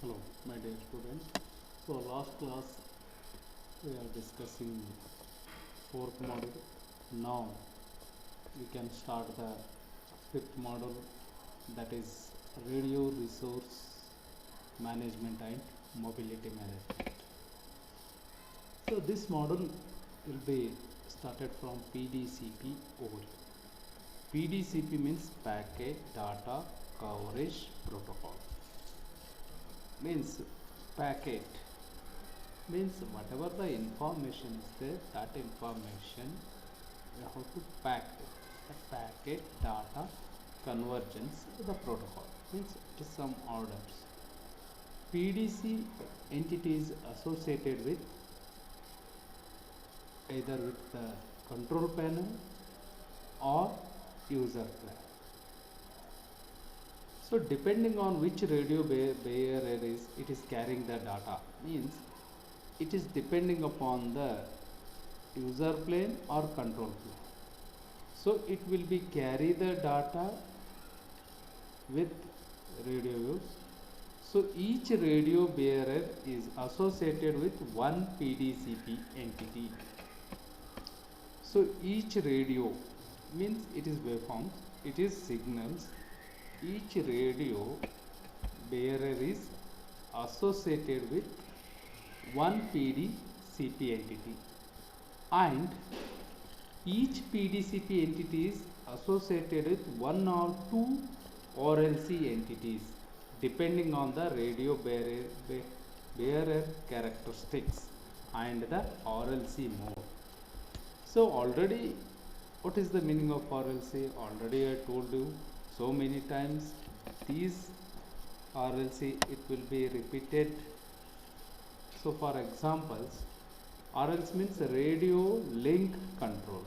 Hello, my dear students. So last class we are discussing fourth module. Now we can start the fifth module, that is radio resource management and mobility management. So this module will be started from PDCP overview. PDCP means Packet Data Coverage Protocol. Means packet means whatever the information is there, that information we have to pack it. The packet data convergence to the protocol means it is some orders. PDC entities associated with either with the control panel or user plan. So depending on which radio bearer it is carrying the data, means it is depending upon the user plane or control plane. So it will be carry the data with radio waves. So each radio bearer is associated with one PDCP entity. So each radio means it is waveforms, it is signals. Each radio bearer is associated with one PDCP entity, and each PDCP entity is associated with one or two RLC entities depending on the radio bearer characteristics and the RLC mode. So already, what is the meaning of RLC? Already I told you so many times. These RLC, it will be repeated. So for examples, RLC means radio link control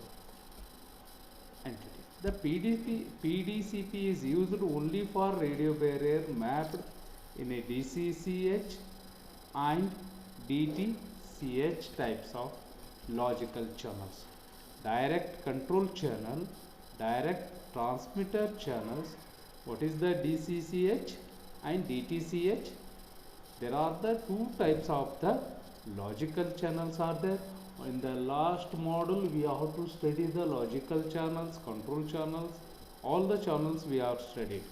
entity. The PDCP is used only for radio bearer mapped in a DCCH and DTCH types of logical channels. Direct control channel, direct transmitter channels. What is the DCCH and DTCH? There are the two types of the logical channels are there. In the last module we have to study the logical channels, control channels, all the channels we have studied.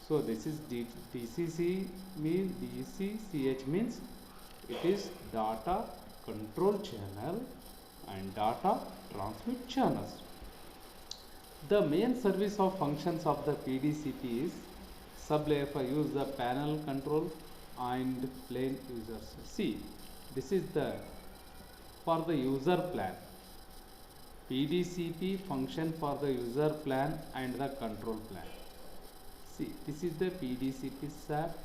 So this is DCCH means it is data control channel and data transmit channels. The main service of functions of the PDCP is sublayer for use the panel control and plane users. See, this is the for the user plan. PDCP function for the user plan and the control plan. See, this is the PDCP SAP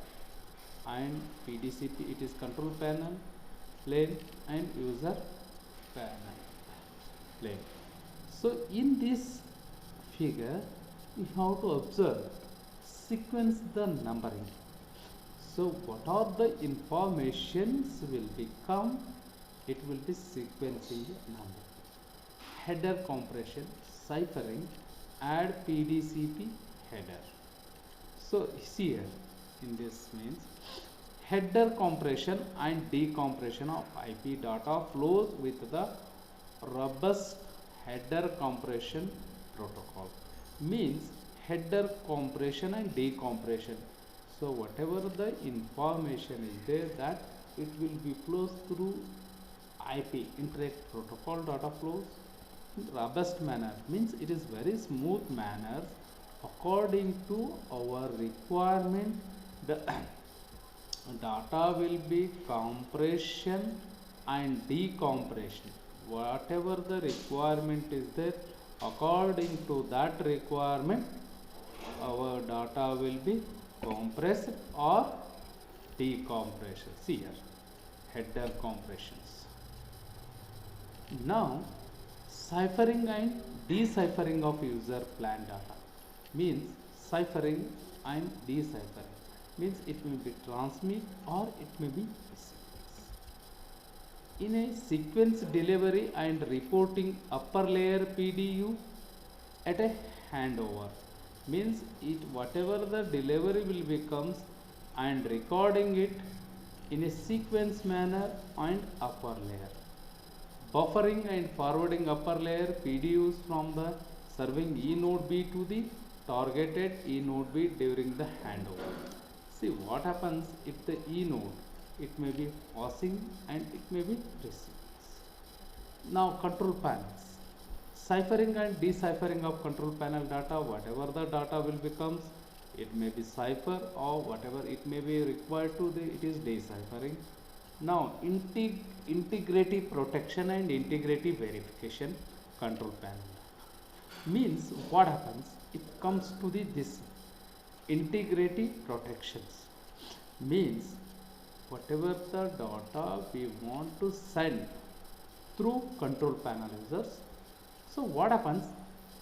and PDCP, it is control panel, plane and user panel, plane. So in this figure, we have to observe, sequence the numbering. So what are the informations will become? It will be sequencing number. Header compression, ciphering, add PDCP header. So see here, in this means header compression and decompression of IP data flows with the robust header compression protocol. Means header compression and decompression. So whatever the information is there, that it will be flows through IP, Internet Protocol data flows in robust manner, means it is very smooth manner according to our requirement. The data will be compression and decompression. Whatever the requirement is there, according to that requirement, our data will be compressed or decompression. See here, header compressions. Now, ciphering and deciphering of user plan data means ciphering and deciphering means it may be transmit or it may be sequence. In a sequence delivery and reporting upper layer PDU at a handover means it whatever the delivery will becomes and recording it in a sequence manner and upper layer. Buffering and forwarding upper layer PDUs from the serving E node B to the targeted E node B during the handover. See what happens if the E node, it may be passing and it may be receiving. Now control panels. Ciphering and deciphering of control panel data, whatever the data will becomes, it may be cipher or whatever it may be required to the, it is deciphering. Now integrity protection and integrity verification control panel means what happens, it comes to the this integrity protections means whatever the data we want to send through control panel users. So what happens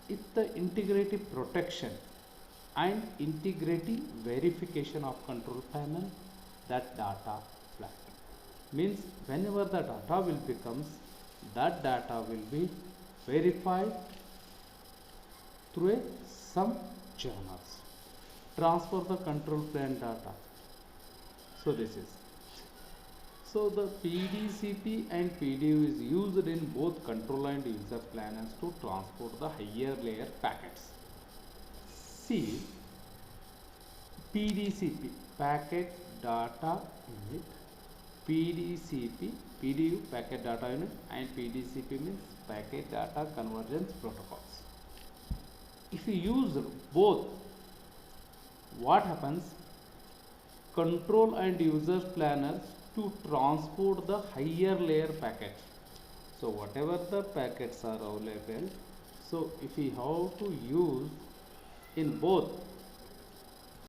if the integrity protection and integrity verification of control panel, that data flag means whenever the data will becomes, that data will be verified through some channels. Transfer the control plane data. So this is. So the PDCP and PDU is used in both control and user planners to transport the higher layer packets. See, PDCP, packet data unit, PDCP, PDU, packet data unit, and PDCP means packet data convergence protocols. If you use both, what happens? Control and user planners to transport the higher layer packets. So whatever the packets are available, so if we have to use in both